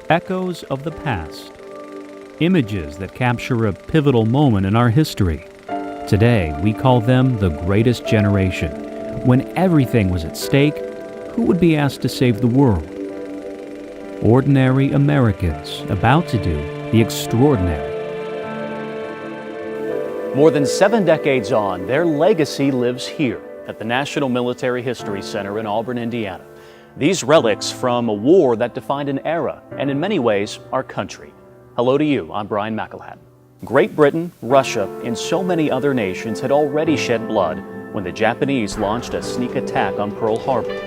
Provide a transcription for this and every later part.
Echoes of the past. Images that capture a pivotal moment in our history. Today, we call them the greatest generation. When everything was at stake, who would be asked to save the world? Ordinary Americans about to do the extraordinary. More than 7 decades on, their legacy lives here at the National Military History Center in Auburn, Indiana. These relics from a war that defined an era and in many ways our country. Hello to you, I'm Brian McElhatton. Great Britain, Russia, and so many other nations had already shed blood when the Japanese launched a sneak attack on Pearl Harbor.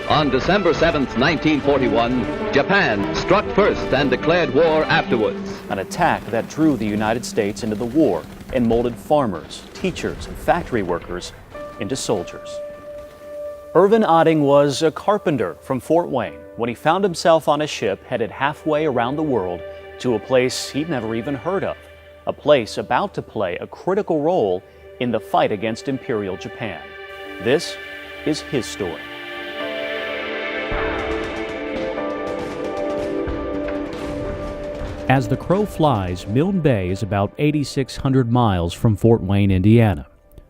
On December 7th, 1941, Japan struck first and declared war afterwards. An attack that drew the United States into the war and molded farmers, teachers, and factory workers into soldiers. Irvin Otting was a carpenter from Fort Wayne when he found himself on a ship headed halfway around the world to a place he'd never even heard of, a place about to play a critical role in the fight against Imperial Japan. This is his story. As the crow flies, Milne Bay is about 8,600 miles from Fort Wayne, Indiana.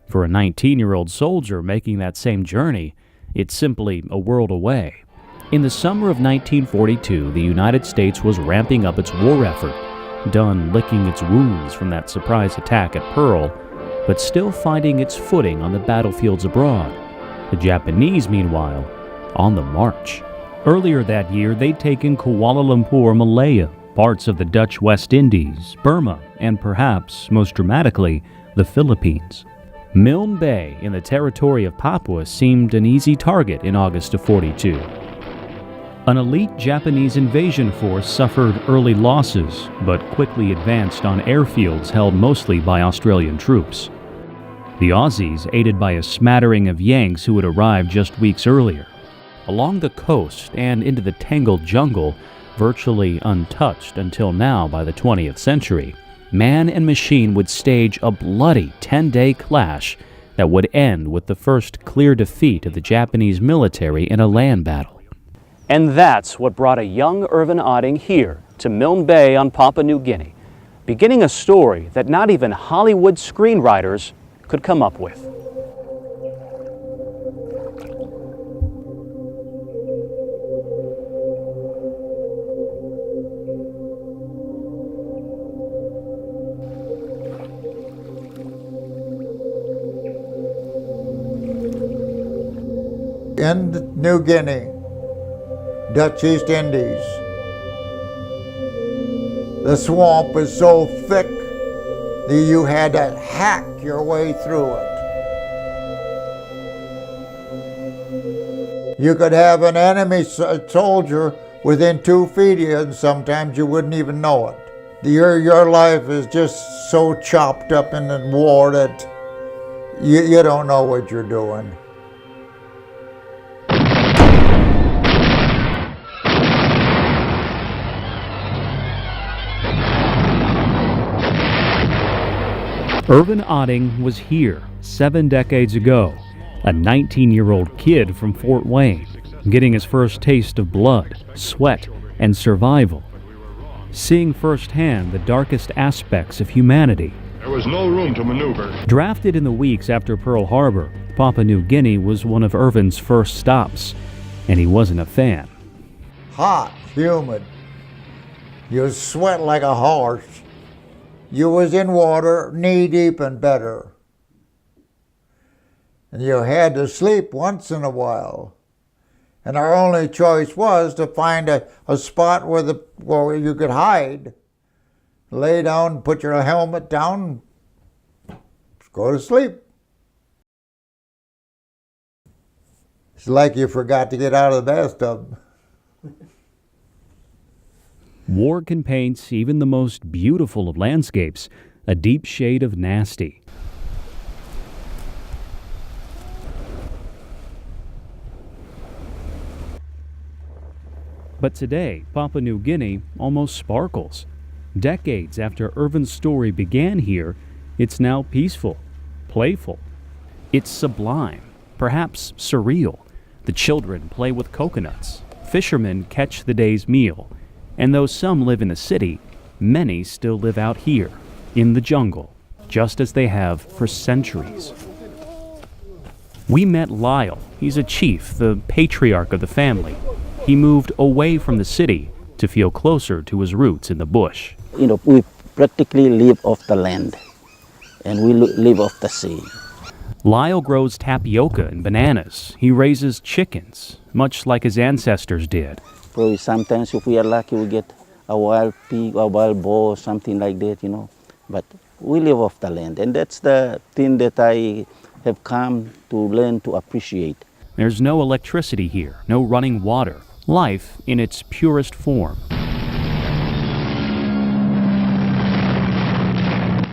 For a 19-year-old soldier making that same journey, it's simply a world away. In the summer of 1942, the United States was ramping up its war effort, done licking its wounds from that surprise attack at Pearl, but still finding its footing on the battlefields abroad. The Japanese, meanwhile, on the march. Earlier that year, they'd taken Kuala Lumpur, Malaya, parts of the Dutch West Indies, Burma, and perhaps, most dramatically, the Philippines. Milne Bay in the territory of Papua seemed an easy target in August of '42. An elite Japanese invasion force suffered early losses, but quickly advanced on airfields held mostly by Australian troops. The Aussies, aided by a smattering of Yanks who had arrived just weeks earlier. Along the coast and into the tangled jungle, virtually untouched until now by the 20th century, man and machine would stage a bloody 10-day clash that would end with the first clear defeat of the Japanese military in a land battle. And that's what brought a young Irvin Otting here to Milne Bay on Papua New Guinea, beginning a story that not even Hollywood screenwriters could come up with. In New Guinea, Dutch East Indies, the swamp is so thick that you had to hack your way through it. You could have an enemy soldier within 2 feet of you, and sometimes you wouldn't even know it. Your life is just so chopped up in the war that you don't know what you're doing. Irvin Otting was here 7 decades ago, a 19-year-old kid from Fort Wayne, getting his first taste of blood, sweat, and survival, seeing firsthand the darkest aspects of humanity. There was no room to maneuver. Drafted in the weeks after Pearl Harbor, Papua New Guinea was one of Irvin's first stops, and he wasn't a fan. Hot, humid. You sweat like a horse. You was in water, knee-deep and better. And you had to sleep once in a while. And our only choice was to find a spot where you could hide. Lay down, put your helmet down, go to sleep. It's like you forgot to get out of the bathtub. War can paint even the most beautiful of landscapes a deep shade of nasty. But today, Papua New Guinea almost sparkles. Decades after Irvin's story began here, it's now peaceful, playful. It's sublime, perhaps surreal. The children play with coconuts. Fishermen catch the day's meal. And though some live in the city, many still live out here, in the jungle, just as they have for centuries. We met Lyle. He's a chief, the patriarch of the family. He moved away from the city to feel closer to his roots in the bush. We practically live off the land, and we live off the sea. Lyle grows tapioca and bananas. He raises chickens, much like his ancestors did. Probably sometimes if we are lucky, we get a wild pig or wild boar, something like that, But we live off the land, and that's the thing that I have come to learn to appreciate. There's no electricity here, no running water. Life in its purest form.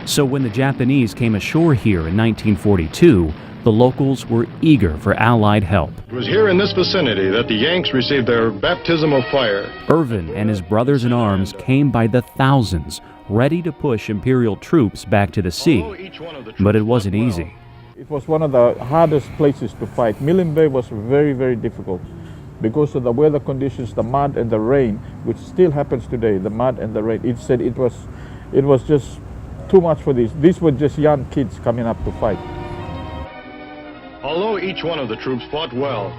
So when the Japanese came ashore here in 1942, the locals were eager for Allied help. It was here in this vicinity that the Yanks received their baptism of fire. Irvin and his brothers-in-arms came by the thousands, ready to push Imperial troops back to the sea. But it wasn't easy. It was one of the hardest places to fight. Milne Bay was very, very difficult because of the weather conditions, the mud and the rain, which still happens today, the mud and the rain. It said it was just too much for this. These were just young kids coming up to fight. Although each one of the troops fought well,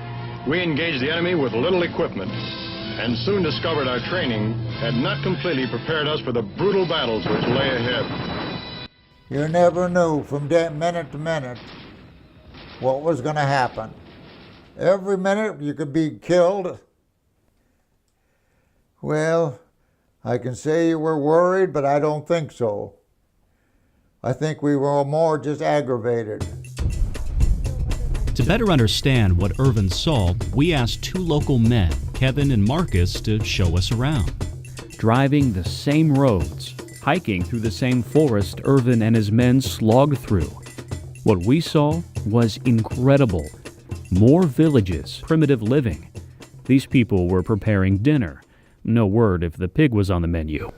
we engaged the enemy with little equipment and soon discovered our training had not completely prepared us for the brutal battles which lay ahead. You never knew from minute to minute what was going to happen. Every minute you could be killed. Well, I can say you were worried, but I don't think so. I think we were more just aggravated. To better understand what Irvin saw, we asked two local men, Kevin and Marcus, to show us around. Driving the same roads, hiking through the same forest Irvin and his men slogged through. What we saw was incredible. More villages, primitive living. These people were preparing dinner. No word if the pig was on the menu.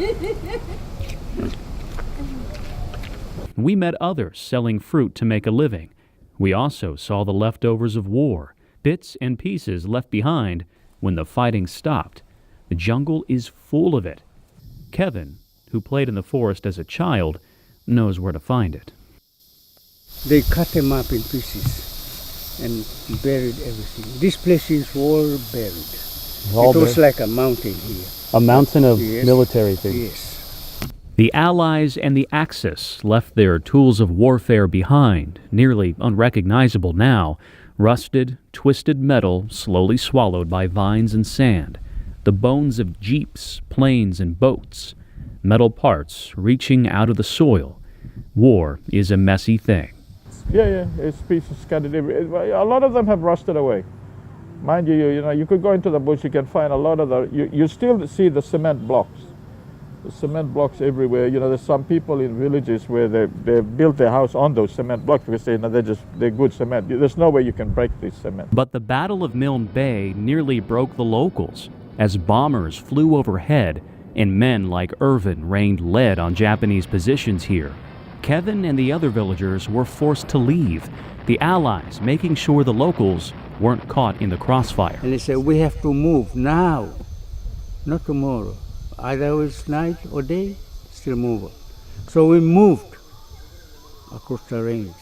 We met others selling fruit to make a living. We also saw the leftovers of war, bits and pieces left behind when the fighting stopped. The jungle is full of it. Kevin, who played in the forest as a child, knows where to find it. They cut them up in pieces and buried everything. This place is all buried. It was like a mountain here. A mountain of Yes. military things. Yes. The Allies and the Axis left their tools of warfare behind, nearly unrecognizable now, rusted, twisted metal slowly swallowed by vines and sand, the bones of jeeps, planes, and boats, metal parts reaching out of the soil. War is a messy thing. Yeah, it's pieces scattered everywhere. A lot of them have rusted away. Mind you, you could go into the bush, you can find a lot of you still see the cement blocks. The cement blocks everywhere. There's some people in villages where they built their house on those cement blocks because they're good cement. There's no way you can break this cement. But the Battle of Milne Bay nearly broke the locals as bombers flew overhead and men like Irvin rained lead on Japanese positions here. Kevin and the other villagers were forced to leave, the Allies making sure the locals weren't caught in the crossfire. And they said, we have to move now, not tomorrow. Either it's night or day, still move on. So we moved across the range.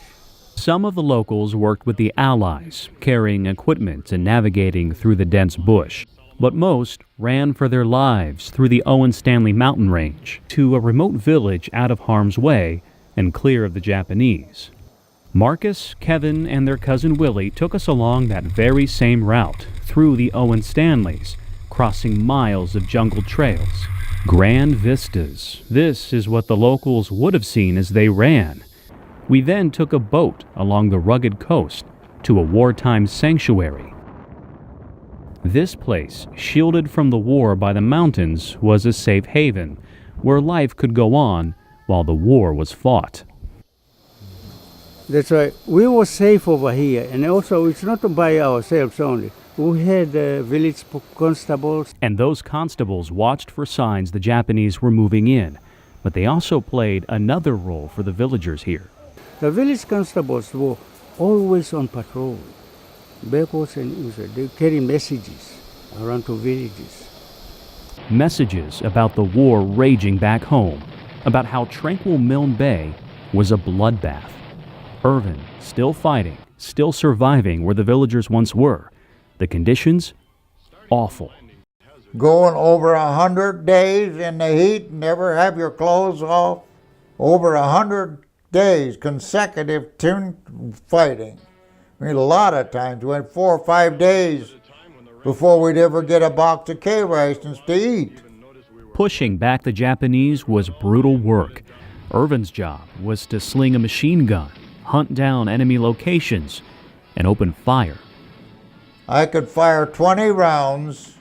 Some of the locals worked with the Allies, carrying equipment and navigating through the dense bush. But most ran for their lives through the Owen Stanley mountain range to a remote village out of harm's way and clear of the Japanese. Marcus, Kevin, and their cousin Willie took us along that very same route through the Owen Stanleys, crossing miles of jungle trails. Grand vistas. This is what the locals would have seen as they ran. We then took a boat along the rugged coast to a wartime sanctuary. This place, shielded from the war by the mountains, was a safe haven where life could go on while the war was fought. That's why we were safe over here, and also it's not by ourselves only. We had village constables. And those constables watched for signs the Japanese were moving in, but they also played another role for the villagers here. The village constables were always on patrol, backwards and inwards. They carry messages around to villages. Messages about the war raging back home, about how tranquil Milne Bay was a bloodbath. Irvin still fighting, still surviving where the villagers once were. The conditions, awful. Going over 100 days in the heat, never have your clothes off. Over 100 days consecutive fighting. I mean, a lot of times we went 4 or 5 days before we'd ever get a box of K-rations to eat. Pushing back the Japanese was brutal work. Irvin's job was to sling a machine gun, hunt down enemy locations, and open fire. I could fire 20 rounds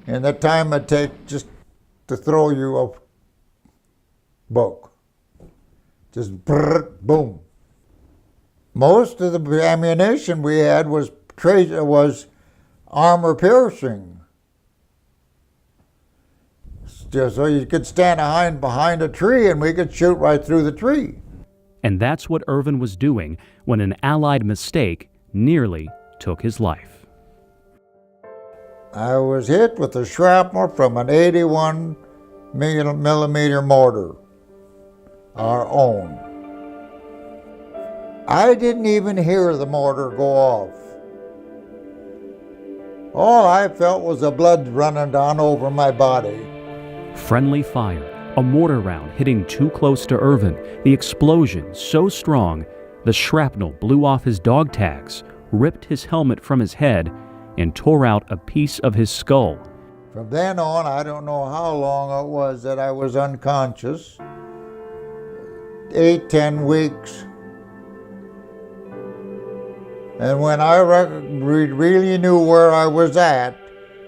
in the time it take just to throw you a book. Just brrr, boom. Most of the ammunition we had was armor piercing. So you could stand behind a tree and we could shoot right through the tree. And that's what Irvin was doing when an Allied mistake nearly took his life. I was hit with a shrapnel from an 81 millimeter mortar, our own. I didn't even hear the mortar go off. All I felt was the blood running down over my body. Friendly fire, a mortar round hitting too close to Irvin, the explosion so strong, the shrapnel blew off his dog tags, ripped his helmet from his head, and tore out a piece of his skull. From then on, I don't know how long it was that I was unconscious. 8-10 weeks. And when I really knew where I was at,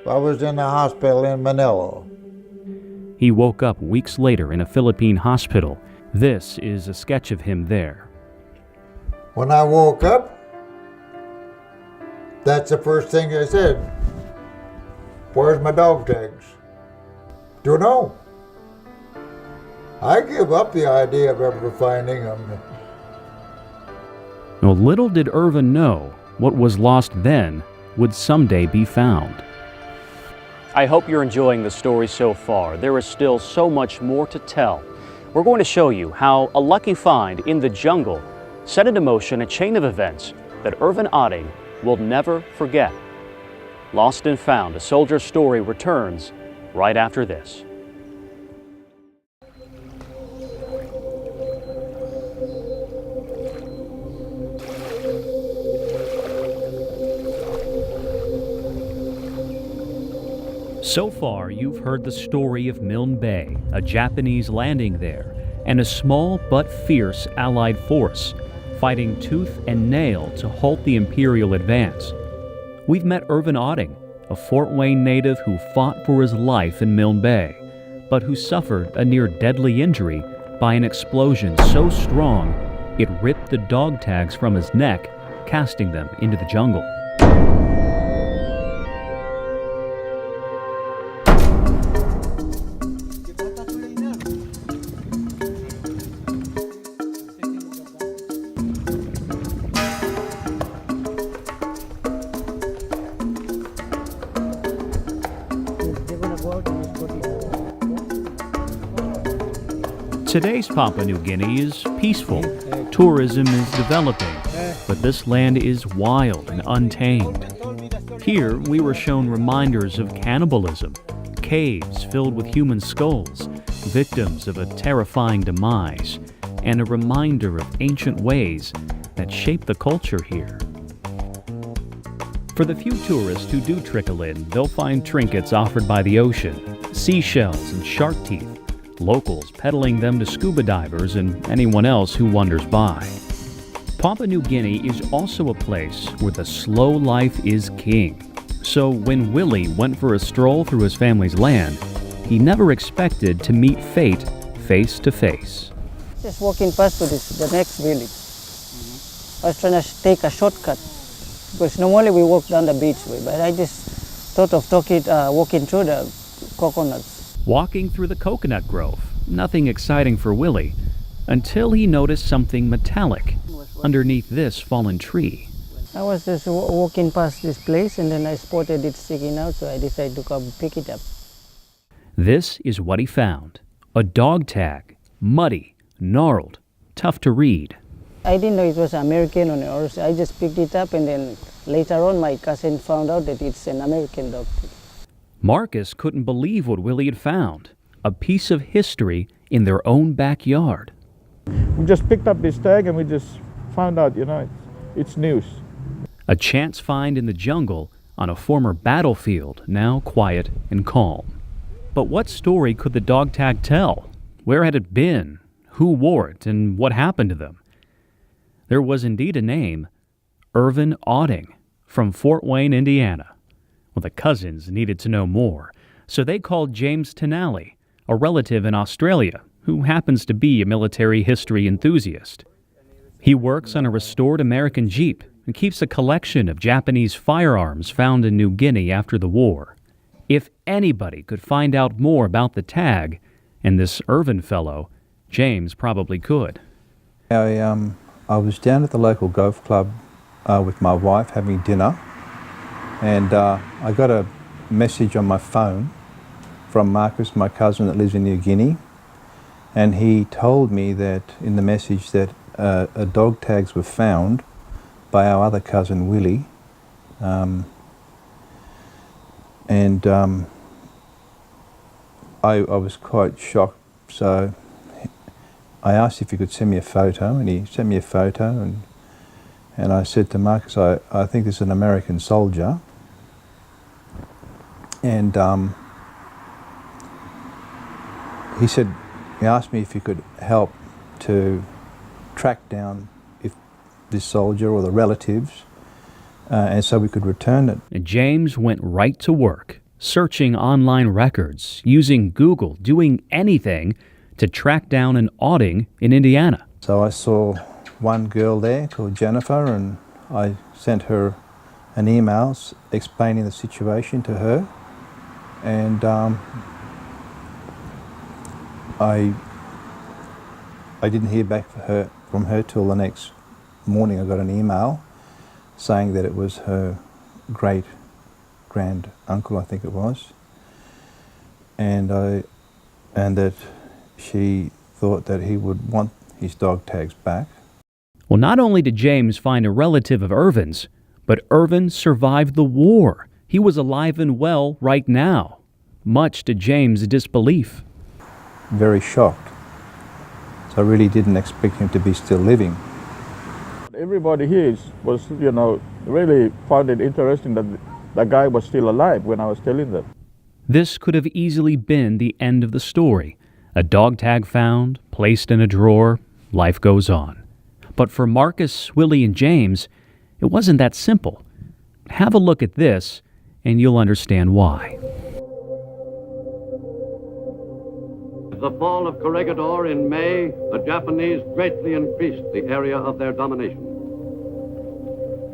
I was in the hospital in Manila. He woke up weeks later in a Philippine hospital. This is a sketch of him there. When I woke up, that's the first thing I said. Where's my dog tags? Don't know. I give up the idea of ever finding them. Well, little did Irvin know what was lost then would someday be found. I hope you're enjoying the story so far. There is still so much more to tell. We're going to show you how a lucky find in the jungle set into motion a chain of events that Irvin Otting will never forget. Lost and Found, a soldier's story, returns right after this. So far, you've heard the story of Milne Bay, a Japanese landing there, and a small but fierce Allied force fighting tooth and nail to halt the Imperial advance. We've met Irvin Otting, a Fort Wayne native who fought for his life in Milne Bay, but who suffered a near-deadly injury by an explosion so strong it ripped the dog tags from his neck, casting them into the jungle. Today's Papua New Guinea is peaceful. Tourism is developing, but this land is wild and untamed. Here, we were shown reminders of cannibalism, caves filled with human skulls, victims of a terrifying demise, and a reminder of ancient ways that shape the culture here. For the few tourists who do trickle in, they'll find trinkets offered by the ocean, seashells and shark teeth, locals peddling them to scuba divers and anyone else who wanders by. Papua New Guinea is also a place where the slow life is king. So when Willie went for a stroll through his family's land, he never expected to meet fate face to face. Just walking past to the next village. I was trying to take a shortcut because normally we walk down the beach way, but I just thought of walking through the coconuts. Walking through the coconut grove, nothing exciting for Willie, until he noticed something metallic underneath this fallen tree. I was just walking past this place and then I spotted it sticking out, so I decided to come pick it up. This is what he found. A dog tag, muddy, gnarled, tough to read. I didn't know it was American or I just picked it up, and then later on my cousin found out that it's an American dog. Marcus couldn't believe what Willie had found, a piece of history in their own backyard. We just picked up this tag and we just found out, it's news. A chance find in the jungle on a former battlefield, now quiet and calm. But what story could the dog tag tell? Where had it been? Who wore it? And what happened to them? There was indeed a name, Irvin Auding, from Fort Wayne, Indiana. Well, the cousins needed to know more, so they called James Tenali, a relative in Australia who happens to be a military history enthusiast. He works on a restored American Jeep and keeps a collection of Japanese firearms found in New Guinea after the war. If anybody could find out more about the tag and this Irvin fellow, James probably could. I was down at the local golf club with my wife having dinner, and I got a message on my phone from Marcus, my cousin that lives in New Guinea, and he told me that in the message that dog tags were found by our other cousin Willie, I was quite shocked, so I asked if he could send me a photo, and he sent me a photo, and I said to Marcus, I think this is an American soldier, and he asked me if he could help to track down this soldier or the relatives, and so we could return it. And James went right to work, searching online records, using Google, doing anything to track down an Auding in Indiana. So I saw one girl there called Jennifer, and I sent her an email explaining the situation to her, and I didn't hear back from her till the next morning. I got an email saying that it was her great-grand uncle, I think it was, and that she thought that he would want his dog tags back. Well, not only did James find a relative of Irvin's, but Irvin survived the war. He was alive and well right now, much to James' disbelief. Very shocked. So I really didn't expect him to be still living. Everybody here was, really found it interesting that the guy was still alive when I was telling them. This could have easily been the end of the story. A dog tag found, placed in a drawer, life goes on. But for Marcus, Willie, and James, it wasn't that simple. Have a look at this, and you'll understand why. The fall of Corregidor in May, the Japanese greatly increased the area of their domination.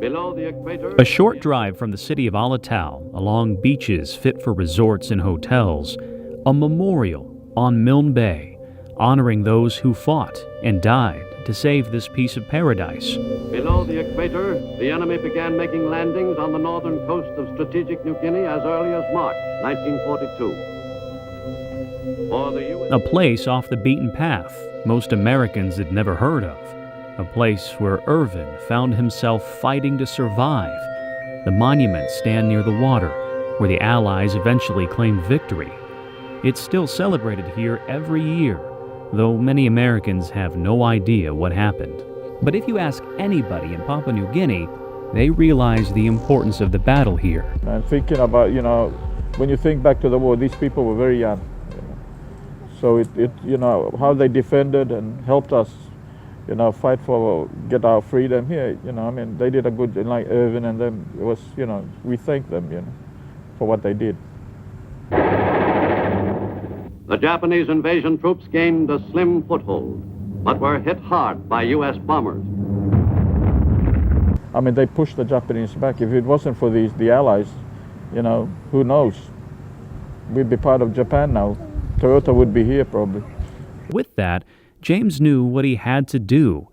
Below the equator... A short drive from the city of Alitao, along beaches fit for resorts and hotels, a memorial on Milne Bay, honoring those who fought and died to save this piece of paradise. Below the equator, the enemy began making landings on the northern coast of strategic New Guinea as early as March 1942. A place off the beaten path most Americans had never heard of. A place where Irvin found himself fighting to survive. The monuments stand near the water, where the Allies eventually claimed victory. It's still celebrated here every year, though many Americans have no idea what happened. But if you ask anybody in Papua New Guinea, they realize the importance of the battle here. And thinking about, when you think back to the war, these people were very young. So how they defended and helped us, fight get our freedom here. They did a good, like Irvin and them. It was, we thank them, for what they did. The Japanese invasion troops gained a slim foothold, but were hit hard by U.S. bombers. They pushed the Japanese back. If it wasn't for the Allies, who knows? We'd be part of Japan now. Toyota would be here probably. With that, James knew what he had to do.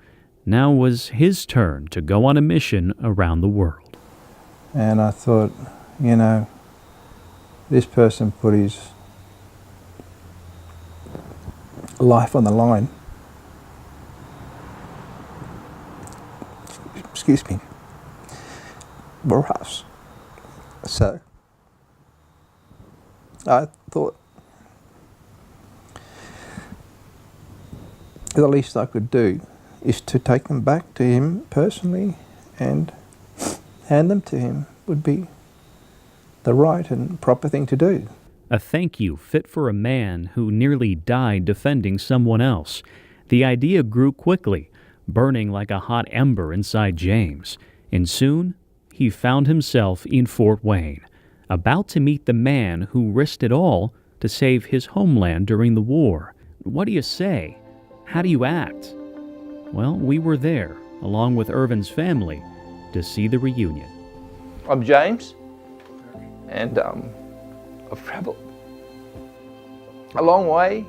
Now was his turn to go on a mission around the world. And I thought, this person put his life on the line. Excuse me. For us. So I thought the least I could do is to take them back to him personally and hand them to him would be the right and proper thing to do. A thank you fit for a man who nearly died defending someone else. The idea grew quickly, burning like a hot ember inside James, and soon he found himself in Fort Wayne, about to meet the man who risked it all to save his homeland during the war. What do you say? How do you act? Well, we were there, along with Irvin's family, to see the reunion. I'm James, and I've travelled a long way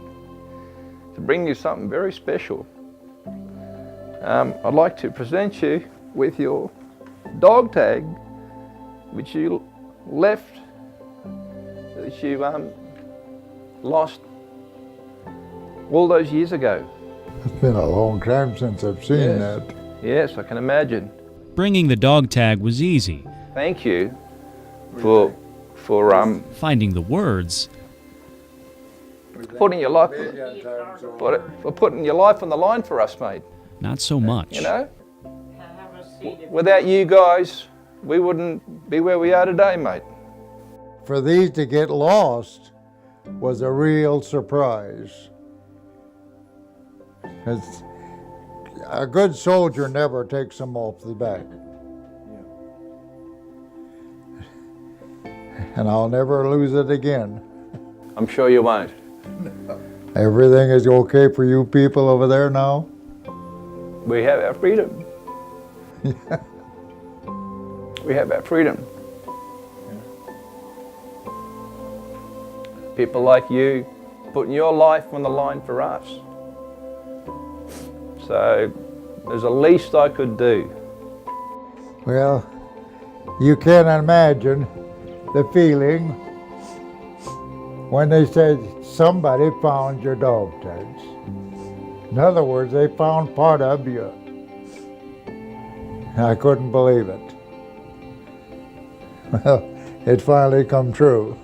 to bring you something very special. I'd like to present you with your dog tag, which you left, that you lost all those years ago. It's been a long time since I've seen that. Yes, I can imagine. Bringing the dog tag was easy. Thank you for finding the words, putting your life for putting your life on the line for us, mate. not so much. You know, without you guys, we wouldn't be where we are today, mate. For these to get lost was a real surprise. 'Cause a good soldier never takes them off the back. And I'll never lose it again. I'm sure you won't. Everything is okay for you people over there now? We have our freedom. We have our freedom. People like you putting your life on the line for us. So there's the least I could do. Well, you can imagine the feeling when they said somebody found your dog tags. In other words, they found part of you. I couldn't believe it. Well, it finally come true.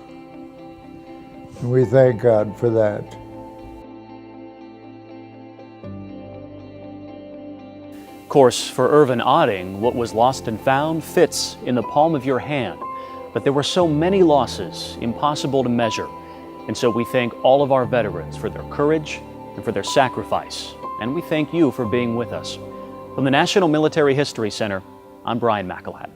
And we thank God for that. Of course, for Irvin Otting, what was lost and found fits in the palm of your hand. But there were so many losses, impossible to measure. And so we thank all of our veterans for their courage and for their sacrifice. And we thank you for being with us. From the National Military History Center, I'm Brian McElhat.